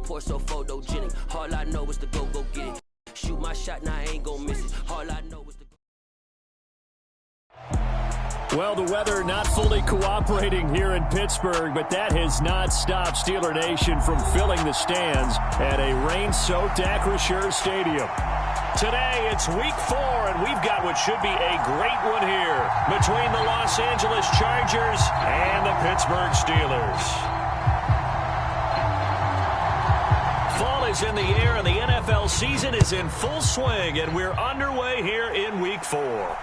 report so photogenic. All I know is to go get it. Shoot my shot, now I ain't gon' miss it. All I know is to Well, the weather not fully cooperating here in Pittsburgh, but that has not stopped Steeler Nation from filling the stands at a rain-soaked FRAZIERZ Stadium. Today, it's week 4, and we've got what should be a great one here between the Los Angeles Chargers and the Pittsburgh Steelers. Fall is in the air, and the NFL season is in full swing, and we're underway here in week 4.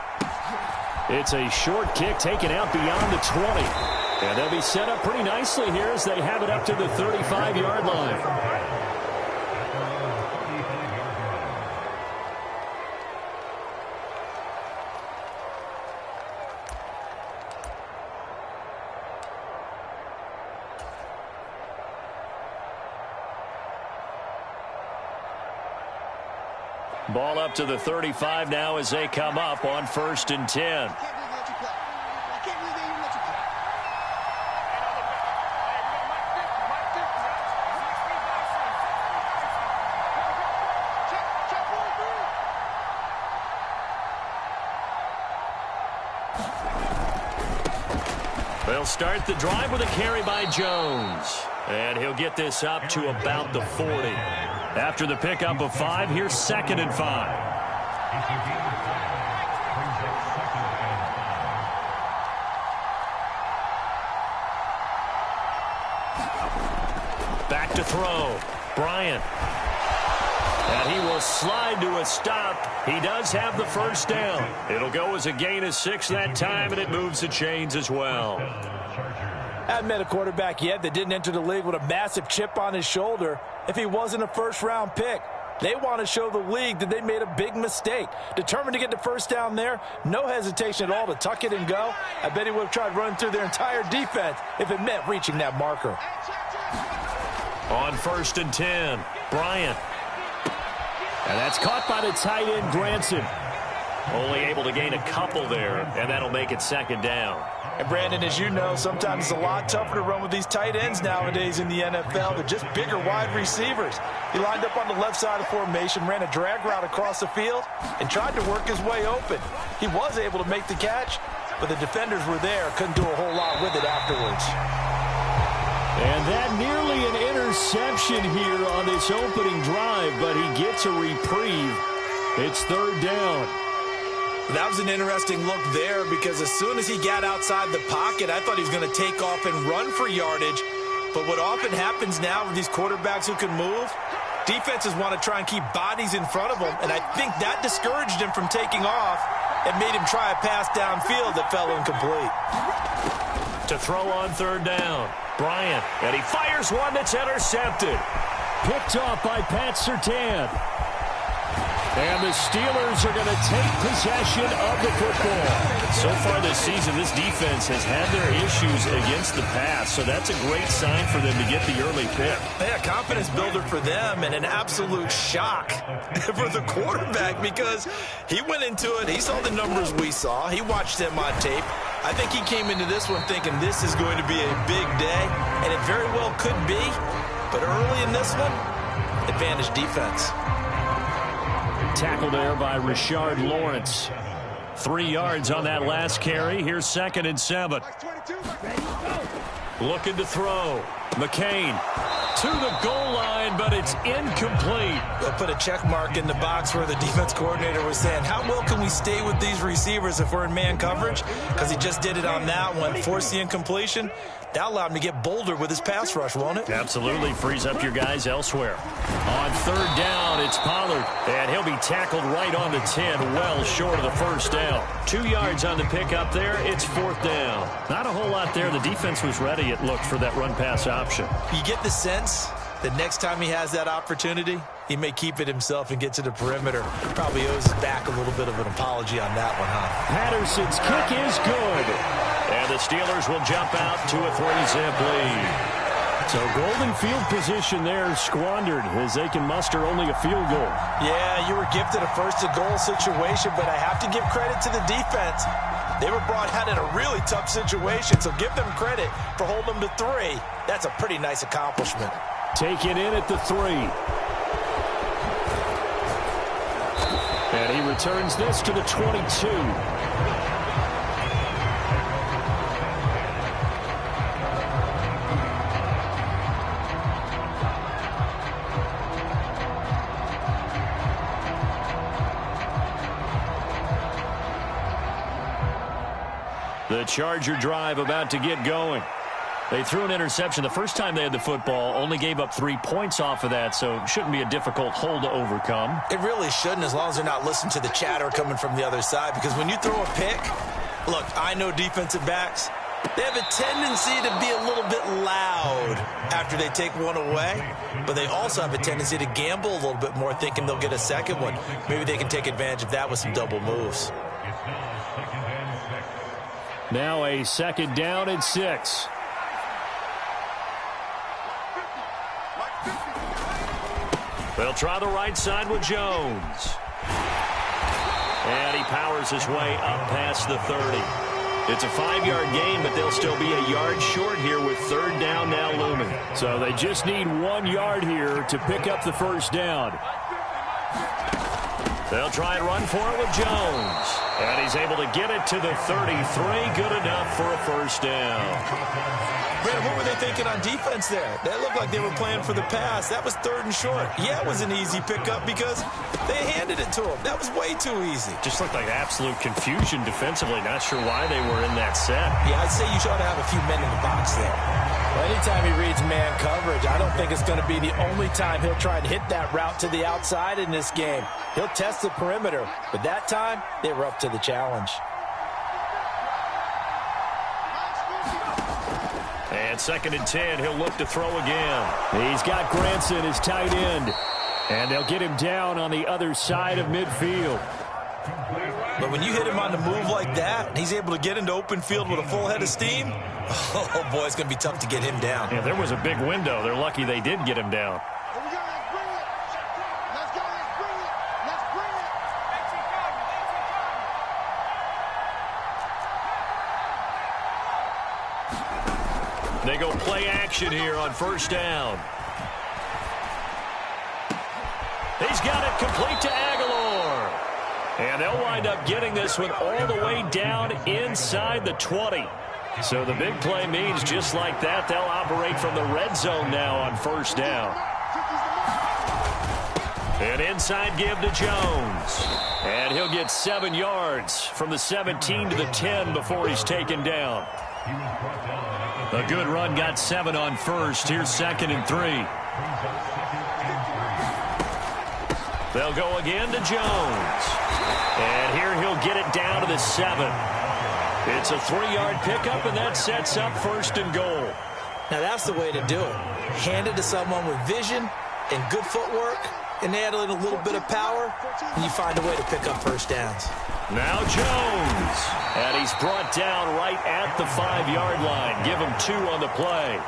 It's a short kick taken out beyond the 20. And they'll be set up pretty nicely here as they have it up to the 35-yard line. Ball up to the 35 now as they come up on 1st and 10. They'll start the drive with a carry by Jones. And he'll get this up to about the 40. After the pickup of 5, here's 2nd and 5. Back to throw. Bryant. And he will slide to a stop. He does have the first down. It'll go as a gain of 6 that time, and it moves the chains as well. Haven't met a quarterback yet that didn't enter the league with a massive chip on his shoulder if he wasn't a first-round pick. They want to show the league that they made a big mistake. Determined to get the first down there, no hesitation at all to tuck it and go. I bet he would have tried running through their entire defense if it meant reaching that marker. On 1st and 10, Bryant. And that's caught by the tight end, Granson. Only able to gain a couple there, and that'll make it 2nd down. And, Brandon, as you know, sometimes it's a lot tougher to run with these tight ends nowadays in the NFL. They're just bigger wide receivers. He lined up on the left side of the formation, ran a drag route across the field, and tried to work his way open. He was able to make the catch, but the defenders were there. Couldn't do a whole lot with it afterwards. And that nearly an interception here on this opening drive, but he gets a reprieve. It's 3rd down. That was an interesting look there because as soon as he got outside the pocket, I thought he was going to take off and run for yardage. But what often happens now with these quarterbacks who can move, defenses want to try and keep bodies in front of them, and I think that discouraged him from taking off and made him try a pass downfield that fell incomplete. To throw on 3rd down, Bryant, and he fires one that's intercepted. Picked off by Pat Surtain. And the Steelers are going to take possession of the football. So far this season, this defense has had their issues against the pass, so that's a great sign for them to get the early pick. Yeah, confidence builder for them and an absolute shock for the quarterback because he went into it. He saw the numbers we saw. He watched them on tape. I think he came into this one thinking this is going to be a big day, and it very well could be. But early in this one, advantage defense. Tackle there by Richard Lawrence. 3 yards on that last carry. Here's 2nd and 7. Looking to throw. McCain to the goal line, but it's incomplete. They'll put a check mark in the box where the defense coordinator was saying, how well can we stay with these receivers if we're in man coverage? Because he just did it on that one. Forced the incompletion. That allowed him to get bolder with his pass rush, won't it? Absolutely. Frees up your guys elsewhere. On 3rd down, it's Pollard. And he'll be tackled right on the 10, well short of the first down. 2 yards on the pickup there. It's 4th down. Not a whole lot there. The defense was ready, it looked, for that run-pass option. You get the sense that next time he has that opportunity, he may keep it himself and get to the perimeter. Probably owes his back a little bit of an apology on that one, huh? Patterson's kick is good. And the Steelers will jump out to a 3-zip lead. So golden field position there squandered as they can muster only a field goal. Yeah, you were gifted a first-to-goal situation, but I have to give credit to the defense. They were brought out in a really tough situation, so give them credit for holding them to 3. That's a pretty nice accomplishment. Taken in at the 3. And he returns this to the 22. The Charger drive about to get going. They threw an interception the first time they had the football, only gave up 3 points off of that, so it shouldn't be a difficult hole to overcome. It really shouldn't, as long as they're not listening to the chatter coming from the other side, because when you throw a pick, look, I know defensive backs, they have a tendency to be a little bit loud after they take one away, but they also have a tendency to gamble a little bit more, thinking they'll get a second one. Maybe they can take advantage of that with some double moves. Now a 2nd down and 6. They'll try the right side with Jones. And he powers his way up past the 30. It's a 5-yard gain, but they'll still be a yard short here with 3rd down now looming. So they just need 1 yard here to pick up the 1st down. They'll try and run for it with Jones. And he's able to get it to the 33. Good enough for a 1st down. Brandon, what were they thinking on defense there? That looked like they were playing for the pass. That was 3rd and short. Yeah, it was an easy pickup because they handed it to him. That was way too easy. Just looked like absolute confusion defensively. Not sure why they were in that set. Yeah, I'd say you ought to have a few men in the box there. Well, anytime he reads man coverage, I don't think it's going to be the only time he'll try and hit that route to the outside in this game. He'll test the perimeter, but that time they were up to the challenge. And 2nd and 10, he'll look to throw again. He's got Granson, his tight end. And they'll get him down on the other side of midfield. But when you hit him on the move like that, he's able to get into open field with a full head of steam, oh, boy, it's going to be tough to get him down. Yeah, there was a big window. They're lucky they did get him down. They go play action here on 1st down. He's got it complete to Aguilar. And they'll wind up getting this one all the way down inside the 20. So the big play means just like that, they'll operate from the red zone now on 1st down. An inside give to Jones. And he'll get 7 yards from the 17 to the 10 before he's taken down. A good run got 7 on 1st. Here's 2nd and 3. They'll go again to Jones. And here he'll get it down to the 7. It's a 3-yard pickup, and that sets up 1st and goal. Now that's the way to do it. Hand it to someone with vision and good footwork, and add in a little bit of power, and you find a way to pick up 1st downs. Now Jones. And he's brought down right at the 5-yard line. Give him 2 on the play.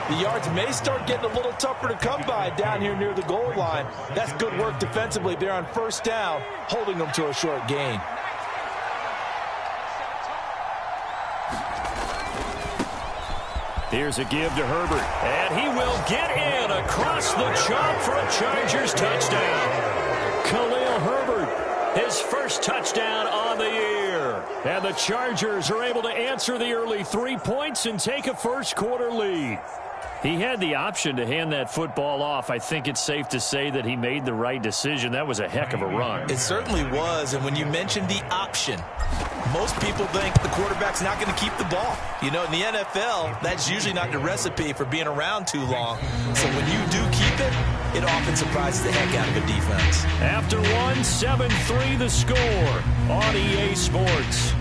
The yards may start getting a little tougher to come by down here near the goal line. That's good work defensively there on 1st down, holding them to a short gain. Here's a give to Herbert. And he will get in across the chalk for a Chargers touchdown. Khalil Herbert, his 1st touchdown on the year. And the Chargers are able to answer the early 3 points and take a 1st quarter lead. He had the option to hand that football off. I think it's safe to say that he made the right decision. That was a heck of a run. It certainly was, and when you mentioned the option, most people think the quarterback's not going to keep the ball. You know, in the NFL, that's usually not the recipe for being around too long. So when you do keep it, it often surprises the heck out of a defense. After 7-3 the score on EA Sports.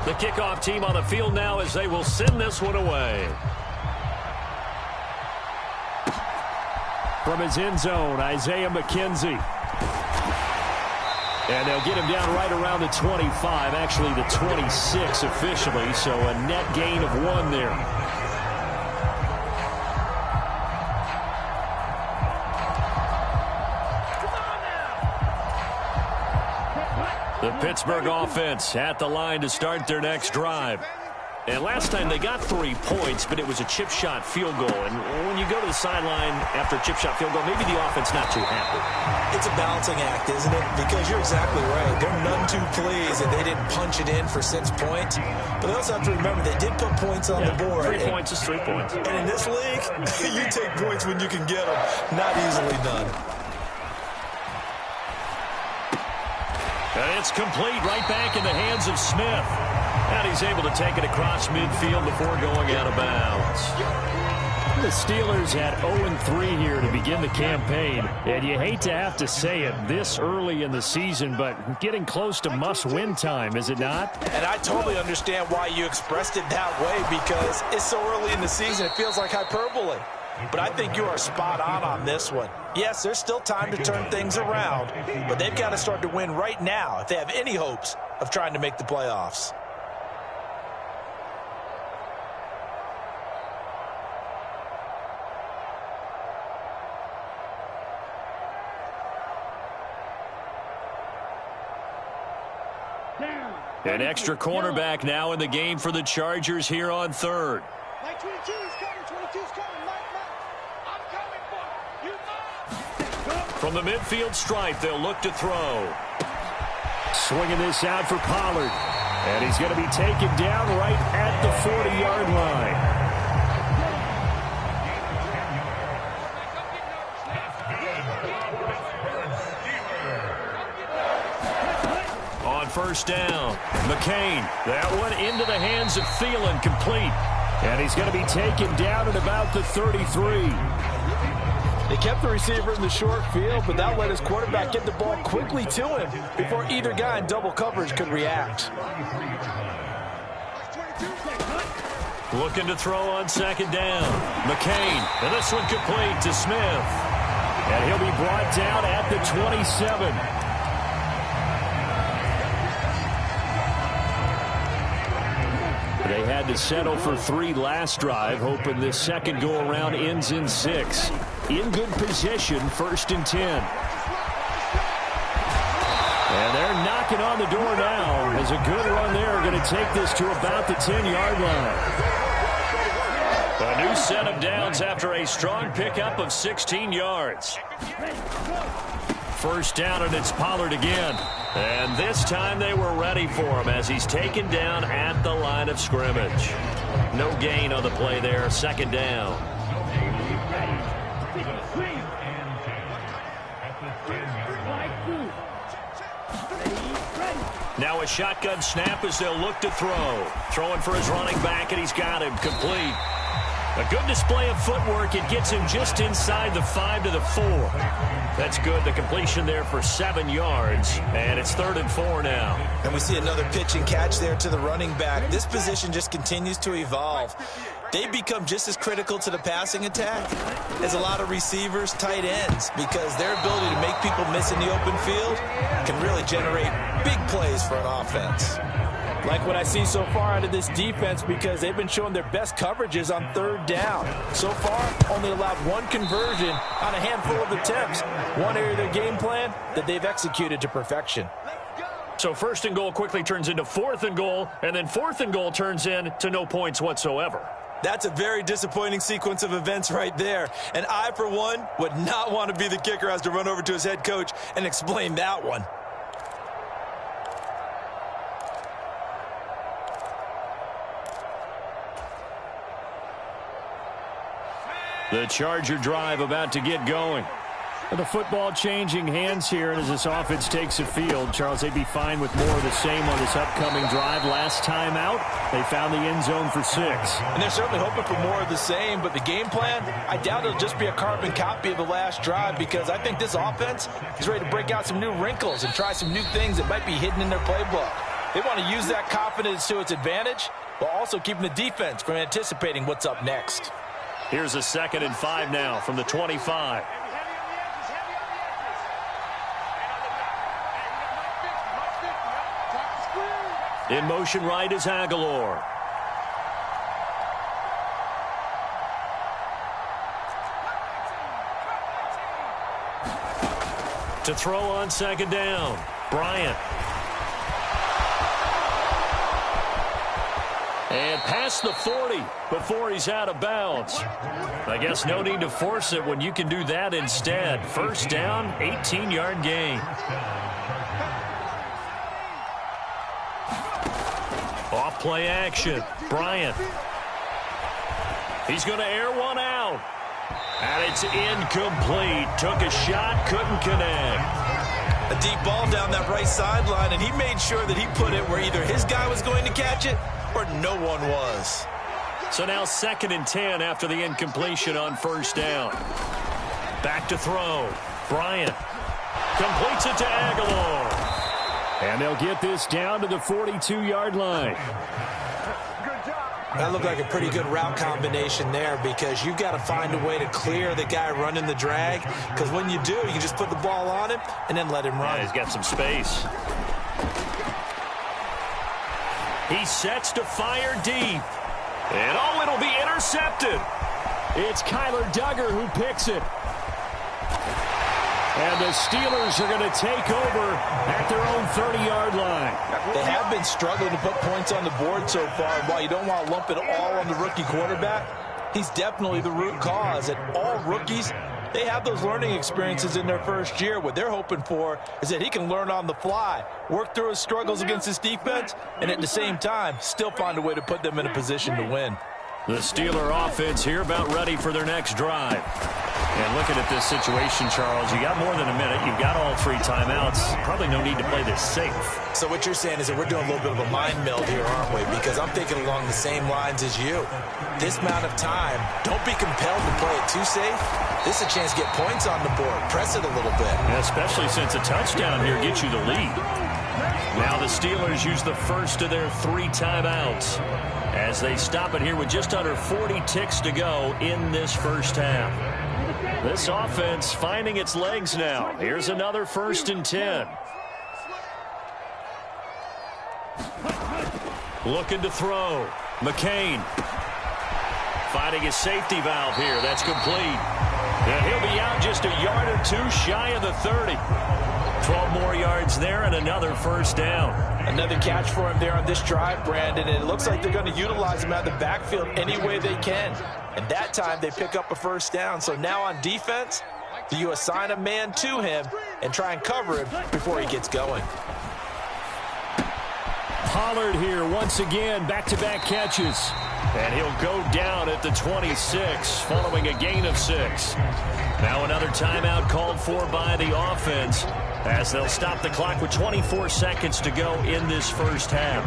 The kickoff team on the field now as they will send this one away. From his end zone, Isaiah McKenzie. And they'll get him down right around the 25, actually the 26 officially, so a net gain of 1 there. The Pittsburgh offense at the line to start their next drive. And last time they got 3 points, but it was a chip shot field goal. And when you go to the sideline after a chip shot field goal, maybe the offense not too happy. It's a balancing act, isn't it? Because you're exactly right. They're none too pleased that they didn't punch it in for 6 points. But they also have to remember they did put points on the board. 3 points is 3 points. And in this league, you take points when you can get them. Not easily done. And it's complete right back in the hands of Smith. And he's able to take it across midfield before going out of bounds. The Steelers had 0-3 here to begin the campaign. And you hate to have to say it this early in the season, but getting close to must-win time, is it not? And I totally understand why you expressed it that way, because it's so early in the season, it feels like hyperbole. But I think you are spot on this one. Yes, there's still time to turn things around, but they've got to start to win right now if they have any hopes of trying to make the playoffs. An extra cornerback now in the game for the Chargers here on third. Mike 22 is coming. 22's coming. Mike. I'm coming for you. From the midfield stripe, they'll look to throw. Swinging this out for Pollard. And he's going to be taken down right at the 40-yard line. First down. McCain. That one into the hands of Thielen, complete. And he's going to be taken down at about the 33. They kept the receiver in the short field, but that let his quarterback get the ball quickly to him before either guy in double coverage could react. Looking to throw on second down. McCain. And this one complete to Smith. And he'll be brought down at the 27. They had to settle for 3 last drive, hoping this second go-around ends in 6. In good position, 1st and 10. And they're knocking on the door now. As a good run there, going to take this to about the 10-yard line. A new set of downs after a strong pickup of 16 yards. First down, and it's Pollard again. And this time they were ready for him as he's taken down at the line of scrimmage. No gain on the play there, second down. Now a shotgun snap as they'll look to throw. Throwing for his running back, and he's got him complete. A good display of footwork. It gets him just inside the 5 to the 4. That's good. The completion there for 7 yards. And it's 3rd and 4 now. And we see another pitch and catch there to the running back. This position just continues to evolve. They've become just as critical to the passing attack as a lot of receivers, tight ends, because their ability to make people miss in the open field can really generate big plays for an offense. Like what I see so far out of this defense, because they've been showing their best coverages on 3rd down. So far, only allowed 1 conversion on a handful of attempts. One area of their game plan that they've executed to perfection. So 1st and goal quickly turns into 4th and goal, and then 4th and goal turns into no points whatsoever. That's a very disappointing sequence of events right there. And I, for one, would not want to be the kicker who has to run over to his head coach and explain that one. The Charger drive about to get going. The football changing hands here, and as this offense takes the field, Charles, they'd be fine with more of the same on this upcoming drive. Last time out, they found the end zone for 6. And they're certainly hoping for more of the same, but the game plan, I doubt it'll just be a carbon copy of the last drive, because I think this offense is ready to break out some new wrinkles and try some new things that might be hidden in their playbook. They want to use that confidence to its advantage, while also keeping the defense from anticipating what's up next. Here's a 2nd and 5 now from the 25. In motion right is Aguilar. To throw on second down, Bryant. And past the 40 before he's out of bounds. I guess no need to force it when you can do that instead. First down, 18-yard gain. Off play action, Bryant. He's going to air one out. And it's incomplete. Took a shot, couldn't connect. A deep ball down that right sideline, and he made sure that he put it where either his guy was going to catch it or no one was. So now 2nd and 10 after the incompletion on first down. Back to throw. Bryant completes it to Aguilar. And they'll get this down to the 42-yard line. That looked like a pretty good route combination there because you've got to find a way to clear the guy running the drag, because when you do, you can just put the ball on him and then let him run. Yeah, he's got some space. He sets to fire deep. And oh, it'll be intercepted. It's Kyler Duggar who picks it. And the Steelers are going to take over at their own 30-yard line. They have been struggling to put points on the board so far. And while you don't want to lump it all on the rookie quarterback, he's definitely the root cause. And all rookies, they have those learning experiences in their first year. What they're hoping for is that he can learn on the fly, work through his struggles against his defense, and at the same time, still find a way to put them in a position to win. The Steeler offense here about ready for their next drive. And looking at this situation, Charles, you got more than a minute. You've got all 3 timeouts. Probably no need to play this safe. So what you're saying is that we're doing a little bit of a mind meld here, aren't we? Because I'm thinking along the same lines as you. This amount of time, don't be compelled to play it too safe. This is a chance to get points on the board. Press it a little bit. Yeah, especially since a touchdown here gets you the lead. Now the Steelers use the first of their 3 timeouts as they stop it here with just under 40 ticks to go in this first half. This offense finding its legs now. Here's another 1st and 10. Looking to throw. McCain finding his safety valve here. That's complete. And he'll be out just a yard or 2 shy of the 30. 12 more yards there and another first down. Another catch for him there on this drive, Brandon, and it looks like they're going to utilize him out of the backfield any way they can. And that time they pick up a first down. So now on defense, do you assign a man to him and try and cover him before he gets going? Pollard here once again, back-to-back catches. And he'll go down at the 26 following a gain of 6. Now another timeout called for by the offense as they'll stop the clock with 24 seconds to go in this first half.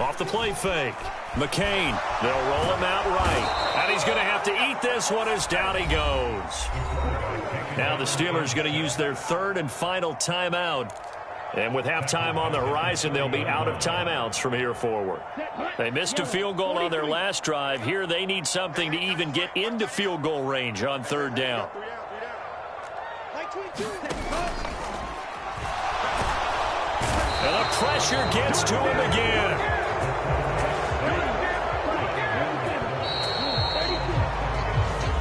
Off the play fake. McCain, they'll roll him out right. And he's going to have to eat this one as down he goes. Now the Steelers going to use their 3rd and final timeout. And with halftime on the horizon, they'll be out of timeouts from here forward. They missed a field goal on their last drive. Here they need something to even get into field goal range on 3rd down. And the pressure gets to him again.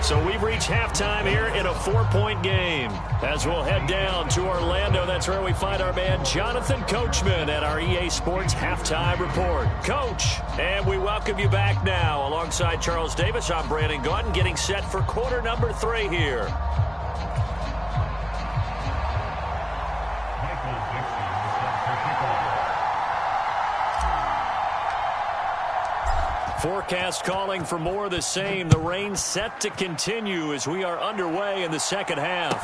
So we've reached halftime here in a 4-point game. As we'll head down to Orlando, that's where we find our man Jonathan Coachman at our EA Sports Halftime Report. Coach, and we welcome you back now. Alongside Charles Davis, I'm Brandon Gaudin, getting set for quarter number 3 here. Forecast calling for more of the same. The rain set to continue as we are underway in the second half.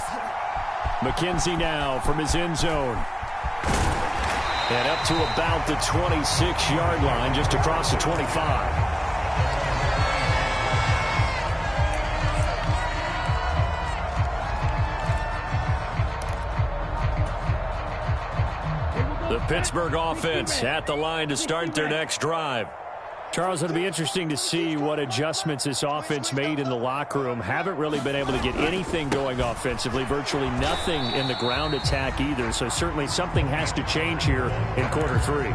McKenzie now from his end zone. And up to about the 26-yard line, just across the 25. The Pittsburgh offense at the line to start their next drive. Charles, it'll be interesting to see what adjustments this offense made in the locker room. Haven't really been able to get anything going offensively, virtually nothing in the ground attack either. So certainly something has to change here in quarter three.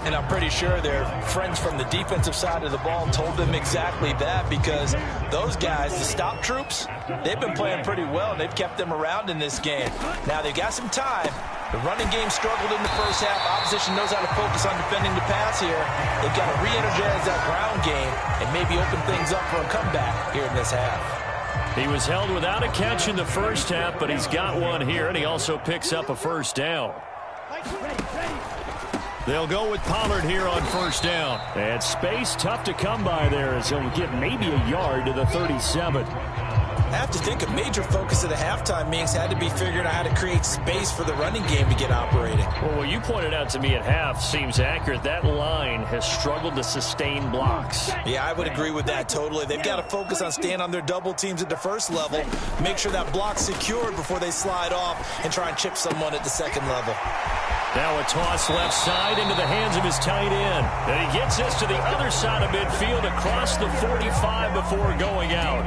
And I'm pretty sure their friends from the defensive side of the ball told them exactly that, because those guys, the stop troops, they've been playing pretty well. They've kept them around in this game. Now they've got some time. The running game struggled in the first half. Opposition knows how to focus on defending the pass here. They've got to re-energize that ground game and maybe open things up for a comeback here in this half. He was held without a catch in the first half, but he's got one here, and he also picks up a first down. They'll go with Pollard here on first down. And space tough to come by there, as he'll get maybe a yard to the 37. I have to think a major focus of the halftime meetings had to be figuring out how to create space for the running game to get operating. Well, what you pointed out to me at half seems accurate. That line has struggled to sustain blocks. Yeah, I would agree with that totally. They've got to focus on staying on their double teams at the first level, make sure that block's secured before they slide off and try and chip someone at the second level. Now a toss left side into the hands of his tight end. And he gets this to the other side of midfield across the 45 before going out.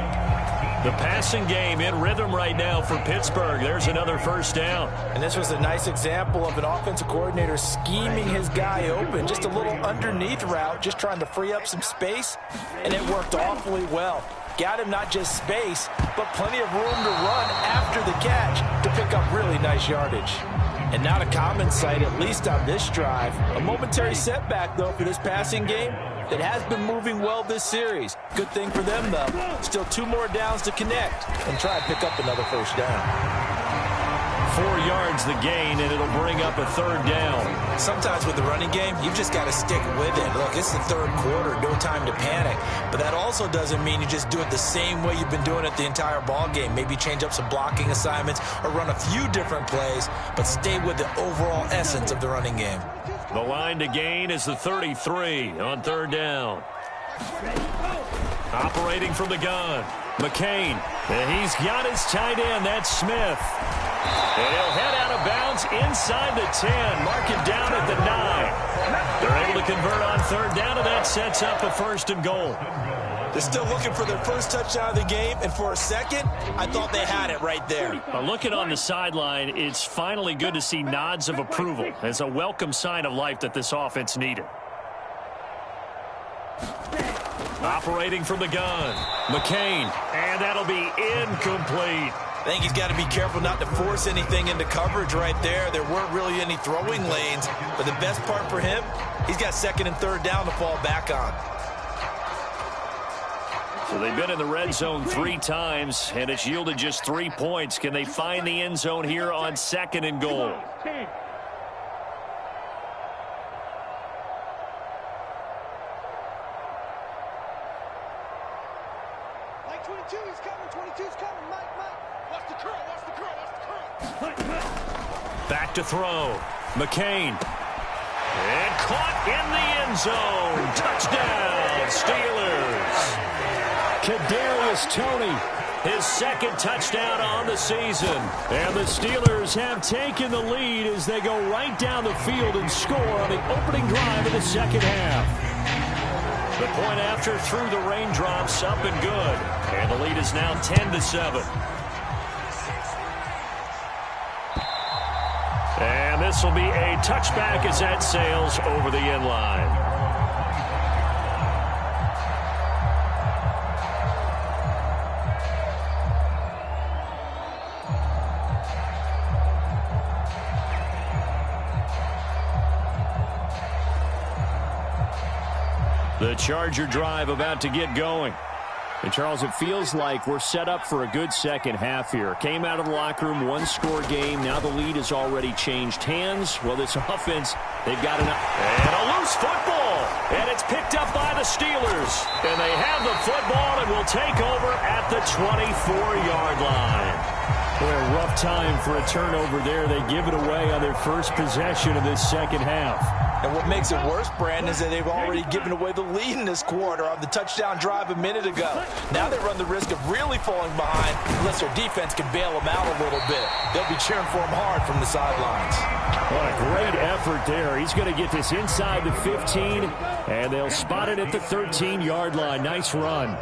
The passing game in rhythm right now for Pittsburgh. There's another first down. And this was a nice example of an offensive coordinator scheming his guy open. Just a little underneath route, just trying to free up some space, and it worked awfully well. Got him not just space, but plenty of room to run after the catch to pick up really nice yardage. And not a common sight, at least on this drive. A momentary setback, though, for this passing game that has been moving well this series. Good thing for them, though. Still 2 more downs to connect and try and pick up another first down. 4 yards the gain, and it'll bring up a third down. Sometimes with the running game, you've just got to stick with it. Look, it's the third quarter, no time to panic. But that also doesn't mean you just do it the same way you've been doing it the entire ball game. Maybe change up some blocking assignments or run a few different plays, but stay with the overall essence of the running game. The line to gain is the 33 on third down. Operating from the gun, McCain. And he's got his tight end, that's Smith. And he'll head out of bounds inside the 10, mark it down at the 9. They're able to convert on third down, and that sets up a first and goal. They're still looking for their first touchdown of the game, and for a second, I thought they had it right there. Looking on the sideline, it's finally good to see nods of approval. It's a welcome sign of life that this offense needed. Operating from the gun, McCain, and that'll be incomplete. I think he's got to be careful not to force anything into coverage right there. There weren't really any throwing lanes, but the best part for him, he's got second and third down to fall back on. So they've been in the red zone 3 times, and it's yielded just 3 points. Can they find the end zone here on second and goal? Mike 22, he's coming. 22's coming. Mike. Watch the curl. Back to throw. McCain. And caught in the end zone. Touchdown, Steelers. Kadarius Toney, his second touchdown on the season. And the Steelers have taken the lead as they go right down the field and score on the opening drive of the second half. The point after through the raindrops, up and good. And the lead is now 10-7. And this will be a touchback as that sails over the end line. The Charger drive about to get going. And, Charles, it feels like we're set up for a good second half here. Came out of the locker room, 1-score game. Now the lead has already changed hands. Well, this offense, they've got enough. And a loose football. And it's picked up by the Steelers. And they have the football and will take over at the 24-yard line. Boy, a rough time for a turnover there. They give it away on their first possession of this second half. And what makes it worse, Brandon, is that they've already given away the lead in this quarter on the touchdown drive a minute ago. Now they run the risk of really falling behind unless their defense can bail them out a little bit. They'll be cheering for him hard from the sidelines. What a great effort there. He's going to get this inside the 15, and they'll spot it at the 13-yard line. Nice run.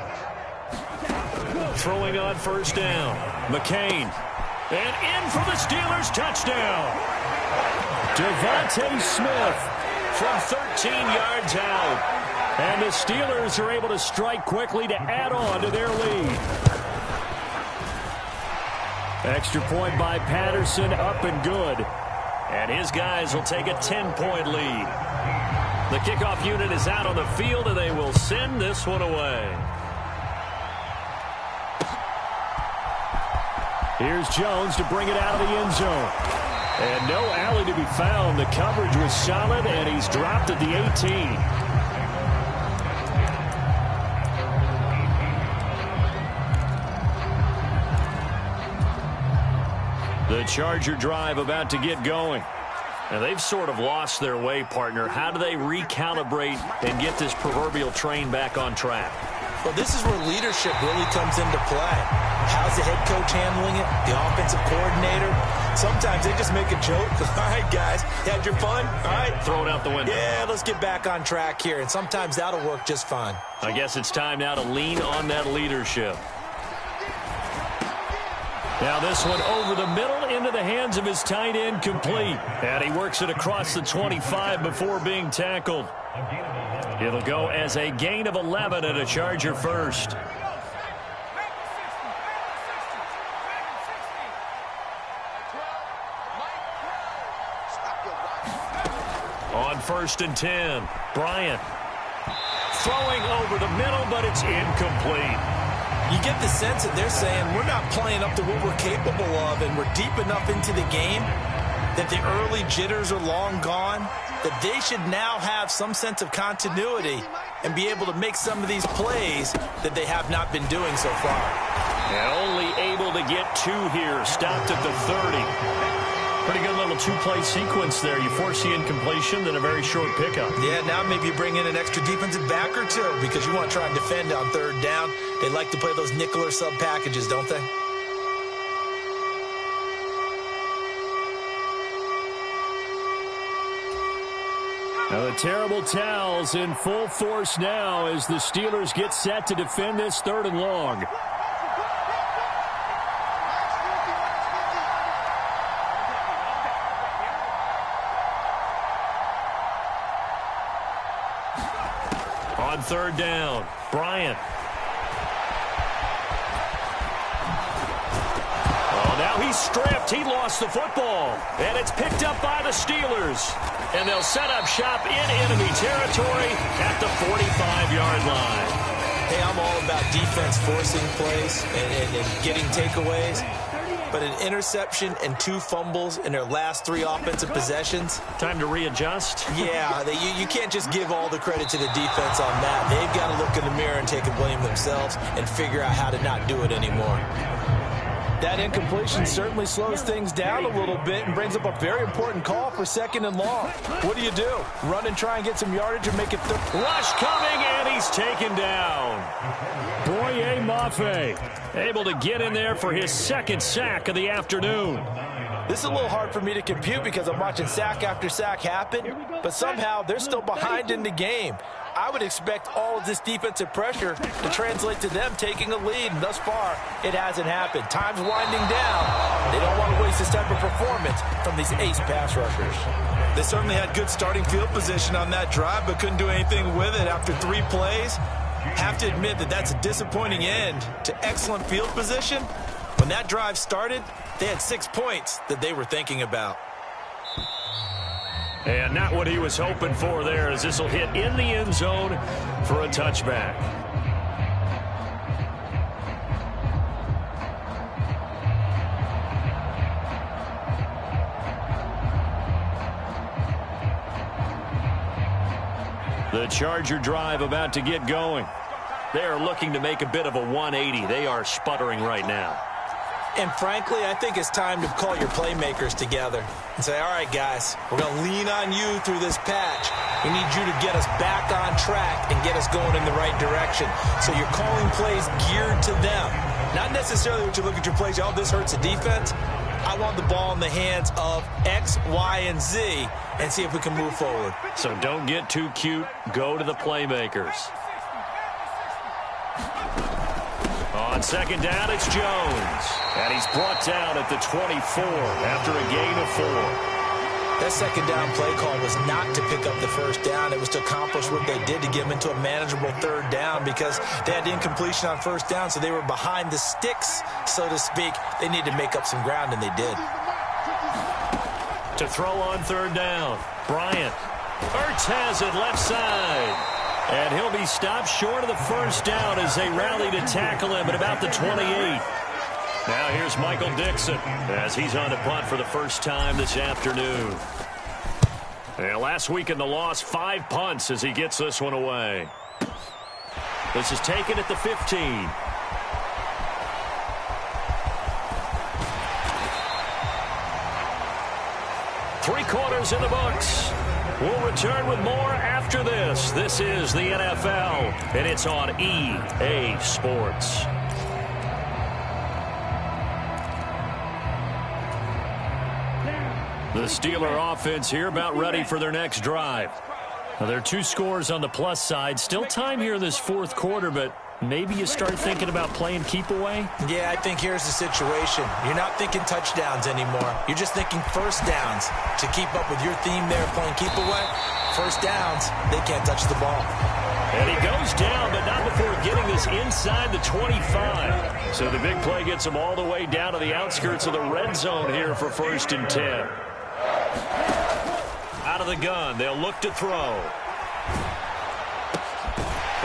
Throwing on first down. McCain. And in for the Steelers touchdown. Devontae Smith from 13 yards out. And the Steelers are able to strike quickly to add on to their lead. Extra point by Patterson, up and good. And his guys will take a 10-point lead. The kickoff unit is out on the field, and they will send this one away. Here's Jones to bring it out of the end zone. And no alley to be found. The coverage was solid, and he's dropped at the 18. The Charger drive about to get going. Now, they've sort of lost their way, partner. How do they recalibrate and get this proverbial train back on track? Well, this is where leadership really comes into play. How's the head coach handling it? The offensive coordinator? Sometimes they just make a joke. All right, guys, had your fun? All right. Throw it out the window. Yeah, let's get back on track here. And sometimes that'll work just fine. I guess it's time now to lean on that leadership. Now this one over the middle into the hands of his tight end, complete. And he works it across the 25 before being tackled. It'll go as a gain of 11 and a Charger first. On first and 10, Bryant. Throwing over the middle, but it's incomplete. You get the sense that they're saying we're not playing up to what we're capable of, and we're deep enough into the game that the early jitters are long gone, that they should now have some sense of continuity and be able to make some of these plays that they have not been doing so far. And only able to get two here, stopped at the 30. Pretty good little two-play sequence there. You force the incompletion, then a very short pickup. Yeah, now maybe you bring in an extra defensive back or two because you want to try and defend on third down. They like to play those nickel or sub packages, don't they? Now the terrible towels in full force now as the Steelers get set to defend this third and long. On third down, Bryant. Oh, now he's stripped. He lost the football. And it's picked up by the Steelers. And they'll set up shop in enemy territory at the 45-yard line. Hey, I'm all about defense forcing plays and getting takeaways. But an interception and 2 fumbles in their last 3 offensive possessions. Time to readjust? Yeah, you can't just give all the credit to the defense on that. They've got to look in the mirror and take a blame themselves and figure out how to not do it anymore. That incompletion certainly slows things down a little bit and brings up a very important call for second and long. What do? Run and try and get some yardage and make it rush coming, and he's taken down. Boye Mafe able to get in there for his second sack of the afternoon. This is a little hard for me to compute because I'm watching sack after sack happen, but somehow they're still behind in the game. I would expect all of this defensive pressure to translate to them taking a lead, and thus far, it hasn't happened. Time's winding down. They don't want to waste this type of performance from these ace pass rushers. They certainly had good starting field position on that drive, but couldn't do anything with it after 3 plays. Have to admit that that's a disappointing end to excellent field position. When that drive started, they had 6 points that they were thinking about. And not what he was hoping for there, as this will hit in the end zone for a touchback. The Charger drive about to get going. They are looking to make a bit of a 180. They are sputtering right now. And frankly, I think it's time to call your playmakers together and say, all right, guys, we're going to lean on you through this patch. We need you to get us back on track and get us going in the right direction. So you're calling plays geared to them. Not necessarily what you look at your plays, oh, this hurts the defense. I want the ball in the hands of X, Y, and Z and see if we can move forward. So don't get too cute. Go to the playmakers. On second down, it's Jones. And he's brought down at the 24 after a gain of 4. That second down play call was not to pick up the first down. It was to accomplish what they did to get them into a manageable third down because they had incompletion on first down, so they were behind the sticks, so to speak. They needed to make up some ground, and they did. To throw on third down, Bryant. Ertz has it left side. And he'll be stopped short of the first down as they rally to tackle him at about the 28. Now here's Michael Dixon as he's on to punt for the first time this afternoon. And last week in the loss, 5 punts as he gets this one away. This is taken at the 15. Three quarters in the books. We'll return with more after this. This is the NFL, and it's on EA Sports. The Steeler offense here about ready for their next drive. Now, there are 2 scores on the plus side. Still time here in this fourth quarter, but maybe you start thinking about playing keep away? Yeah, I think here's the situation. You're not thinking touchdowns anymore. You're just thinking first downs. To keep up with your theme there, playing keep away, first downs, they can't touch the ball. And he goes down, but not before getting this inside the 25. So the big play gets him all the way down to the outskirts of the red zone here for 1st and 10. Out of the gun, they'll look to throw.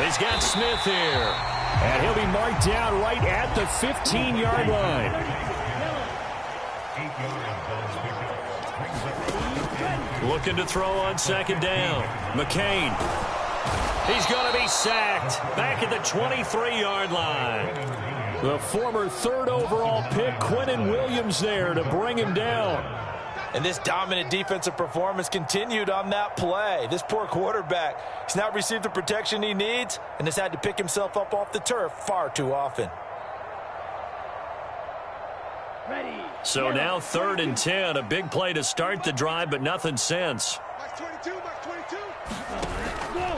He's got Smith here. And he'll be marked down right at the 15-yard line. Looking to throw on second down. McCain. He's going to be sacked back at the 23-yard line. The former 3rd overall pick, Quinnen Williams, there to bring him down. And this dominant defensive performance continued on that play. This poor quarterback, he's not received the protection he needs and has had to pick himself up off the turf far too often. So now 3rd and 10, a big play to start the drive, but nothing since.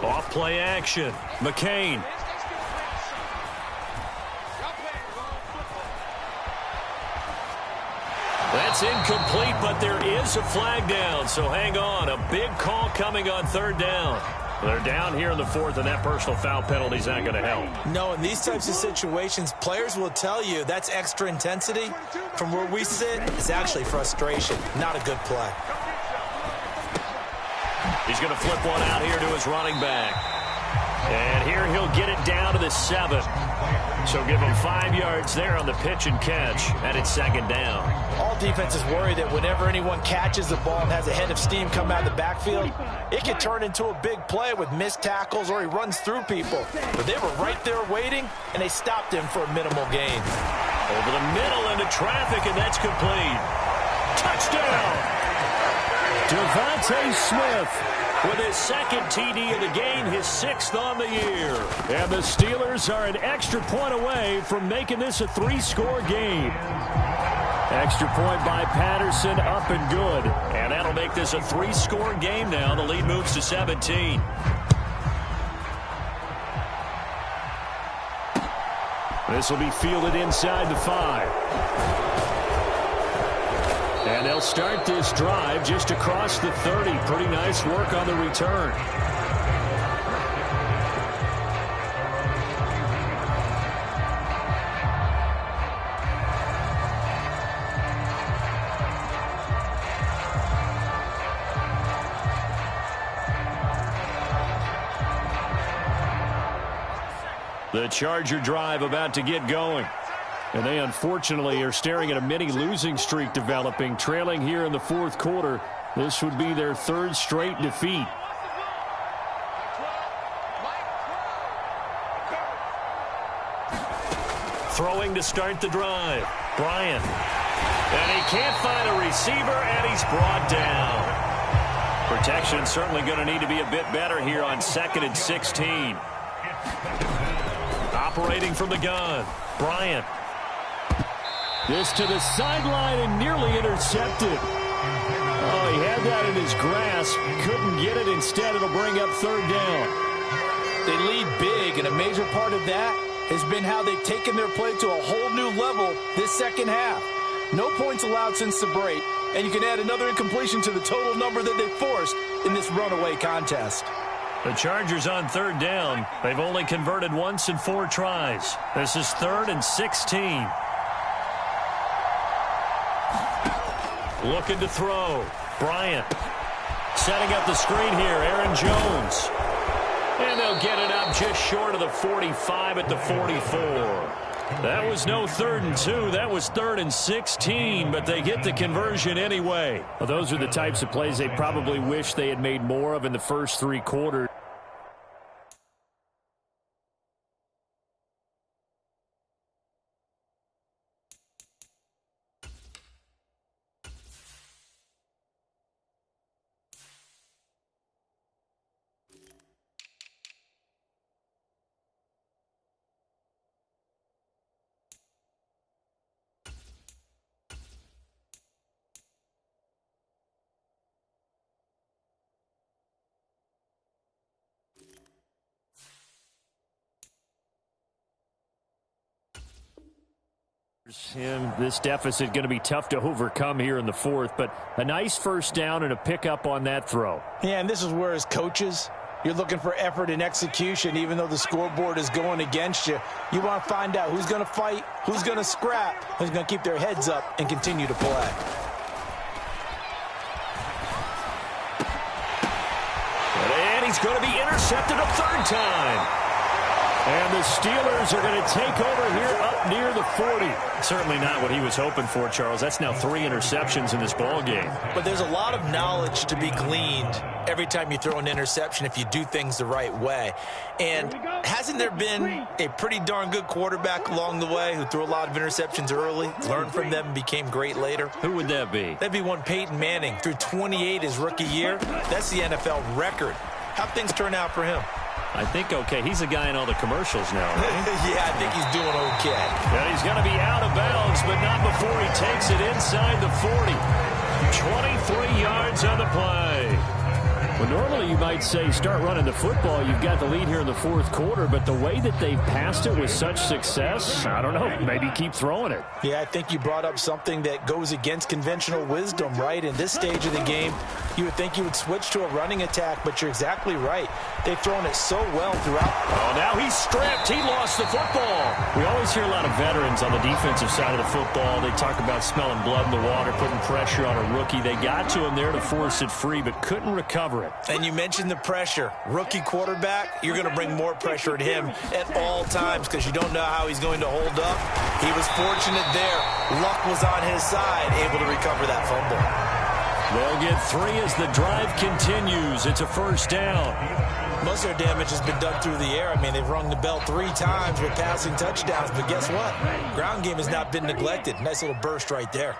Off play action. McCain. That's incomplete, but there is a flag down, so hang on. A big call coming on 3rd down. They're down here in the 4th, and that personal foul penalty is not going to help. No, in these types of situations, players will tell you that's extra intensity. From where we sit, it's actually frustration, not a good play. He's going to flip one out here to his running back. And here he'll get it down to the 7. So give him 5 yards there on the pitch and catch, and it's 2nd down. All defenses worry that whenever anyone catches the ball and has a head of steam come out of the backfield, it can turn into a big play with missed tackles or he runs through people. But they were right there waiting, and they stopped him for a minimal gain. Over the middle into traffic, and that's complete. Touchdown! Devontae Smith with his 2nd TD of the game, his 6th on the year. And the Steelers are an extra point away from making this a 3-score game. Extra point by Patterson, up and good. And that'll make this a 3-score game now. The lead moves to 17. This will be fielded inside the 5. And they'll start this drive just across the 30. Pretty nice work on the return. The Charger drive about to get going. And they unfortunately are staring at a mini losing streak developing, trailing here in the 4th quarter. This would be their 3rd straight defeat. Throwing to start the drive. Bryant. And he can't find a receiver, and he's brought down. Protection certainly going to need to be a bit better here on 2nd and 16. Operating from the gun, Bryant. This to the sideline and nearly intercepted. Oh, he had that in his grasp. Couldn't get it. Instead, it'll bring up 3rd down. They lead big, and a major part of that has been how they've taken their play to a whole new level this second half. No points allowed since the break, and you can add another incompletion to the total number that they forced in this runaway contest. The Chargers on 3rd down. They've only converted once in 4 tries. This is 3rd and 16. Looking to throw. Bryant. Setting up the screen here. Aaron Jones. And they'll get it up just short of the 45 at the 44. That was no 3rd and 2. That was 3rd and 16, but they get the conversion anyway. Well, those are the types of plays they probably wish they had made more of in the first 3 quarters. This deficit going to be tough to overcome here in the 4th, but a nice first down and a pickup on that throw. Yeah, and this is where, as coaches, you're looking for effort and execution. Even though the scoreboard is going against you, you want to find out who's going to fight, who's going to scrap, who's going to keep their heads up and continue to play. And he's going to be intercepted a 3rd time. And the Steelers are going to take over here up near the 40. Certainly not what he was hoping for, Charles. That's now 3 interceptions in this ball game. But there's a lot of knowledge to be gleaned every time you throw an interception if you do things the right way. And hasn't there been a pretty darn good quarterback along the way who threw a lot of interceptions early, learned from them, and became great later? Who would that be? That'd be one Peyton Manning. Threw 28 his rookie year. That's the NFL record. How'd things turn out for him? I think okay. He's a guy in all the commercials now, right? Yeah, I think he's doing okay. And he's going to be out of bounds, but not before he takes it inside the 40. 23 yards on the play. Well, normally you might say start running the football. You've got the lead here in the 4th quarter, but the way that they've passed it with such success, I don't know, maybe keep throwing it. Yeah, I think you brought up something that goes against conventional wisdom, right? In this stage of the game, you would think you would switch to a running attack, but you're exactly right. They've thrown it so well throughout. Oh, now he's stripped. He lost the football. We always hear a lot of veterans on the defensive side of the football. They talk about smelling blood in the water, putting pressure on a rookie. They got to him there to force it free, but couldn't recover it. And you mentioned the pressure. Rookie quarterback, you're going to bring more pressure at him at all times because you don't know how he's going to hold up. He was fortunate there. Luck was on his side, able to recover that fumble. They'll get 3 as the drive continues. It's a 1st down. Most of their damage has been done through the air. I mean, they've rung the bell 3 times with passing touchdowns, but guess what? Ground game has not been neglected. Nice little burst right there.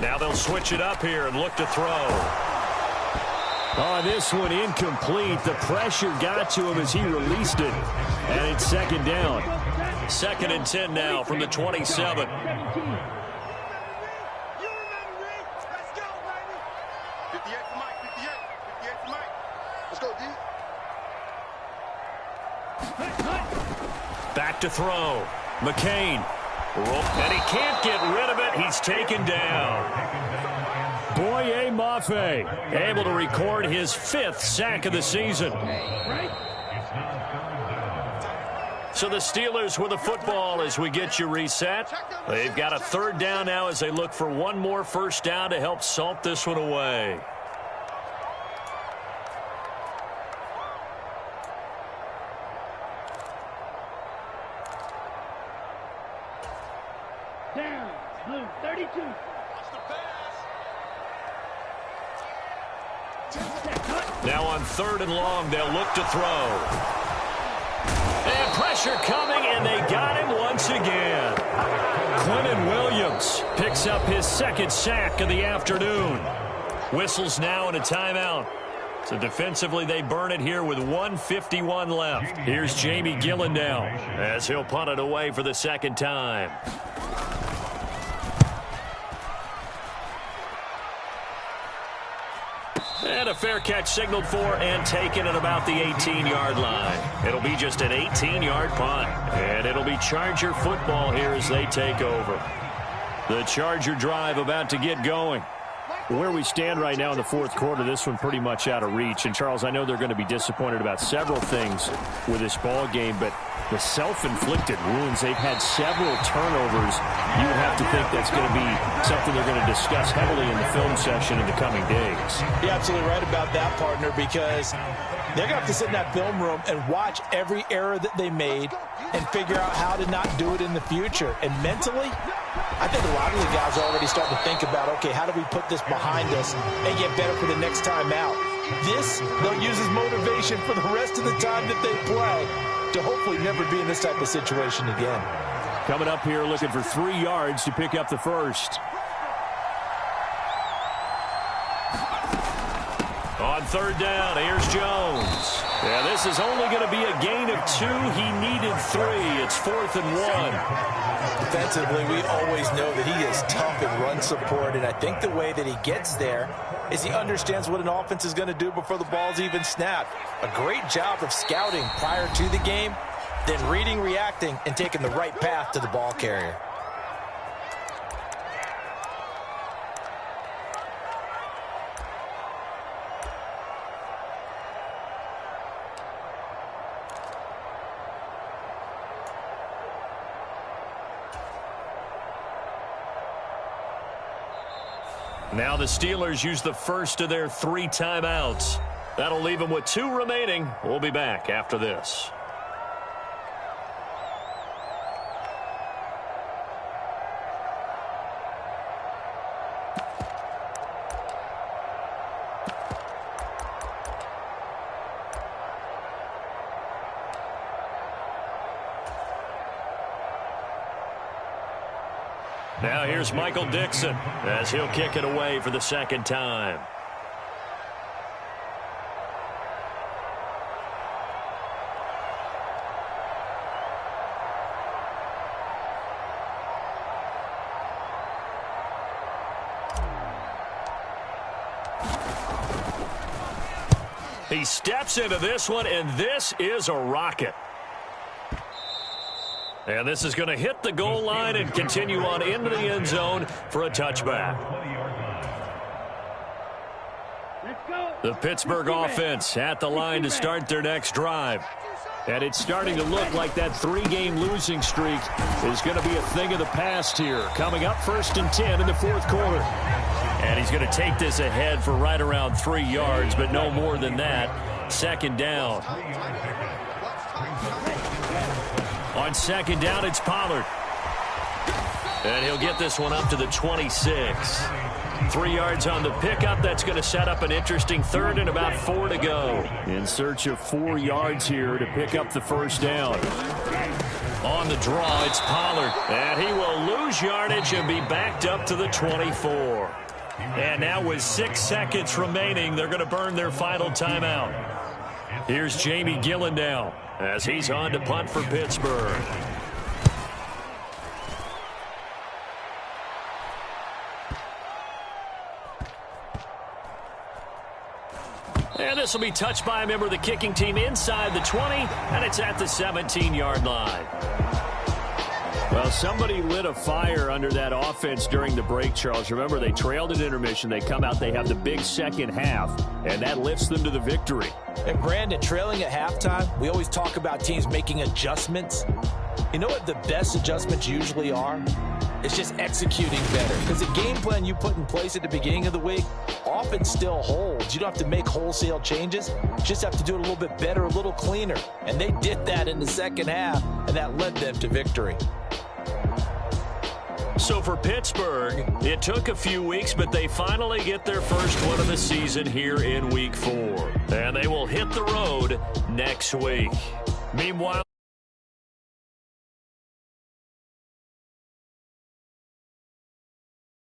Now they'll switch it up here and look to throw. Oh, this one incomplete. The pressure got to him as he released it. And it's 2nd down. 2nd and 10 now from the 27. Back to throw. McCain. And he can't get rid of it. He's taken down. Boye Mafe able to record his 5th sack of the season. So the Steelers with the football as we get you reset. They've got a 3rd down now as they look for one more 1st down to help salt this one away. Down, blue, 32. Now on 3rd and long, they'll look to throw. And pressure coming, and they got him once again. Quentin Williams picks up his 2nd sack of the afternoon. Whistles now and a timeout. So defensively, they burn it here with 1:51 left. Here's Jamie Gillen now as he'll punt it away for the 2nd time. And a fair catch signaled for and taken at about the 18-yard line. It'll be just an 18-yard punt. And it'll be Charger football here as they take over. The Charger drive about to get going. Where we stand right now in the 4th quarter, this one pretty much out of reach. And, Charles, I know they're going to be disappointed about several things with this ball game, but the self-inflicted wounds, they've had several turnovers. You would have to think that's going to be something they're going to discuss heavily in the film session in the coming days. You're absolutely right about that, partner, because they're going to have to sit in that film room and watch every error that they made and figure out how to not do it in the future. And mentally, I think a lot of the guys are already starting to think about, okay, how do we put this behind us and get better for the next time out? This, they'll use as motivation for the rest of the time that they play to hopefully never be in this type of situation again. Coming up here looking for 3 yards to pick up the 1st. On 3rd down, here's Jones. Yeah, this is only going to be a gain of 2. He needed 3. It's 4th and 1. Defensively, we always know that he is tough in run support, and I think the way that he gets there is he understands what an offense is going to do before the ball's even snapped. A great job of scouting prior to the game, then reading, reacting, and taking the right path to the ball carrier. Now the Steelers use the first of their 3 timeouts. That'll leave them with 2 remaining. We'll be back after this. Now here's Michael Dixon as he'll kick it away for the 2nd time. He steps into this one, and this is a rocket. And this is going to hit the goal line and continue on into the end zone for a touchback. The Pittsburgh offense at the line to start their next drive. And it's starting to look like that 3-game losing streak is going to be a thing of the past here. Coming up 1st and 10 in the 4th quarter. And he's going to take this ahead for right around 3 yards, but no more than that. 2nd down. On 2nd down, it's Pollard. And he'll get this one up to the 26. 3 yards on the pickup. That's going to set up an interesting 3rd and about 4 to go. In search of 4 yards here to pick up the 1st down. On the draw, it's Pollard. And he will lose yardage and be backed up to the 24. And now with 6 seconds remaining, they're going to burn their final timeout. Here's Jamie Gillen now as he's on to punt for Pittsburgh. And this will be touched by a member of the kicking team inside the 20, and it's at the 17-yard line. Well, somebody lit a fire under that offense during the break, Charles. Remember, they trailed at intermission. They come out, they have the big second half, and that lifts them to the victory. And, Brandon, trailing at halftime, we always talk about teams making adjustments. You know what the best adjustments usually are? It's just executing better. Because the game plan you put in place at the beginning of the week often still holds. You don't have to make wholesale changes. You just have to do it a little bit better, a little cleaner. And they did that in the second half, and that led them to victory. So for Pittsburgh, it took a few weeks, but they finally get their first win of the season here in Week 4. And they will hit the road next week. Meanwhile,